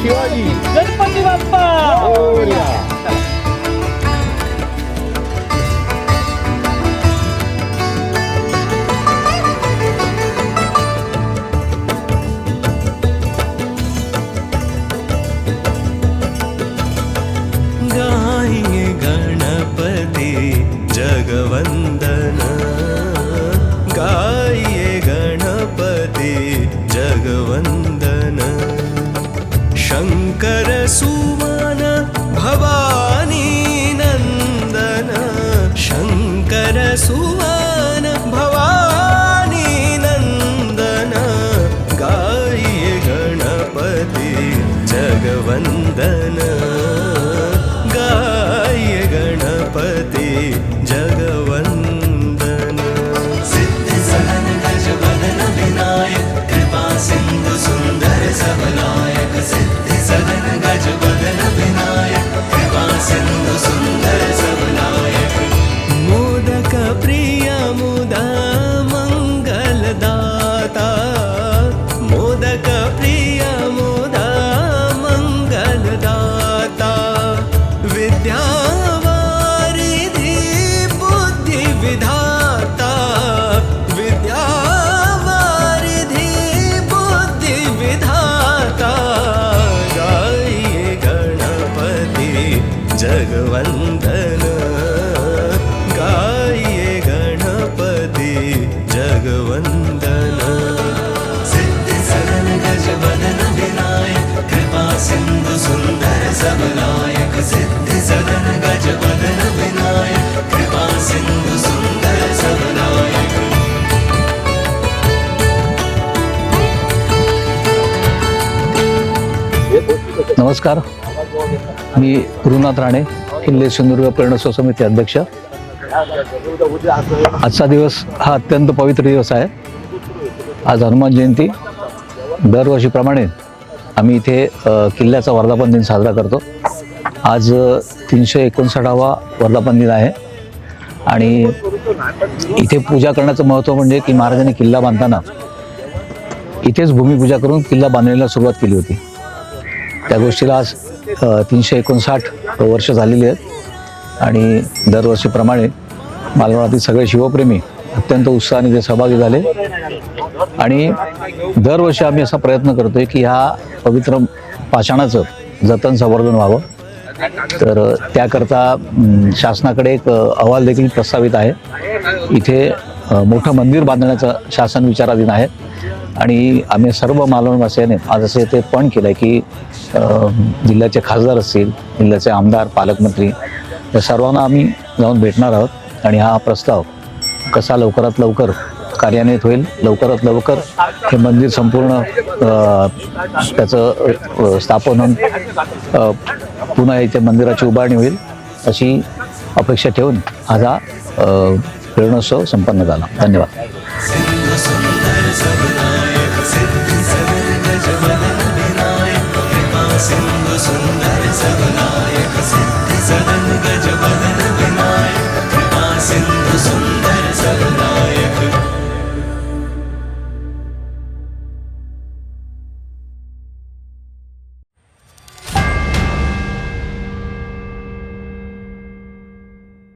शिवाजी गणपती बाप्पा मोरया. गाये गणपती जगवंदन, गाये गणपती जगवंदन. शंकर सुवन भवानी नंदन, शंकर सुवन भवानी नंदन. गाये गणपती जगवंदन, गाये गणपती जगवंदन. सिद्ध सदन गज बदन विनायक, कृपा सिंधु सुंदर सबलायक. सिद्ध सदन गज बदन विनायक, कृपा सिंधु सुंदर सबलायक. मोदक प्रिय मुदा मंगलदाता, मोदक प्रिय मुदा मंगलदाता. विद्यावारिधि बुद्धि विधाता, विद्यावारिधि बुद्धि विधाता. गाये गणपति जगवंदन, गाये गणपति जगवंदन. सिद्ध सदन गज बदन विनायक, कृपा सिंधु सुंदर सबलायक. सिद्ध सदन गज बदन विनायक, कृपा सिंधु सुंदर सबलायक. नमस्कार, मी गुरुनाथ राणे, किल्ले सिंधुदुर्ग प्रेरणोत्सव समिती अध्यक्ष. आजचा दिवस हा अत्यंत पवित्र दिवस आहे. आज हनुमान जयंती. दरवर्षीप्रमाणे आम्ही इथे किल्ल्याचा वर्धापन दिन साजरा करतो. आज 359वा वर्धापन दिन आहे आणि इथे पूजा करण्याचं महत्त्व म्हणजे की महाराजांनी किल्ला बांधताना इथेच भूमिपूजा करून किल्ला बांधण्याला सुरुवात केली होती. त्या गोष्टीला आज 359 वर्ष झालेली आहेत आणि दरवर्षीप्रमाणे मालवणातील सगळे शिवप्रेमी अत्यंत उत्साहाने ते सहभागी झाले आणि दरवर्षी आम्ही असा प्रयत्न करतोय की ह्या पवित्र पाषाणाचं जतन संवर्धन व्हावं. तर त्याकरता शासनाकडे एक अहवाल देखील प्रस्तावित आहे. इथे मोठं मंदिर बांधण्याचं शासन विचाराधीन आहे आणि आम्ही सर्व मालवणवासियांनी आज असे ते पण केलं आहे की जिल्ह्याचे खासदार असतील, जिल्ह्याचे आमदार, पालकमंत्री या सर्वांना आम्ही जाऊन भेटणार आहोत आणि हा प्रस्ताव कसा लवकरात लवकर कार्यान्वित होईल, लवकरात लवकर हे मंदिर संपूर्ण त्याचं स्थापन होऊन पुन्हा इथे मंदिराची उभारणी होईल अशी अपेक्षा ठेवून आज हा प्रेरणोत्सव संपन्न झाला. धन्यवाद.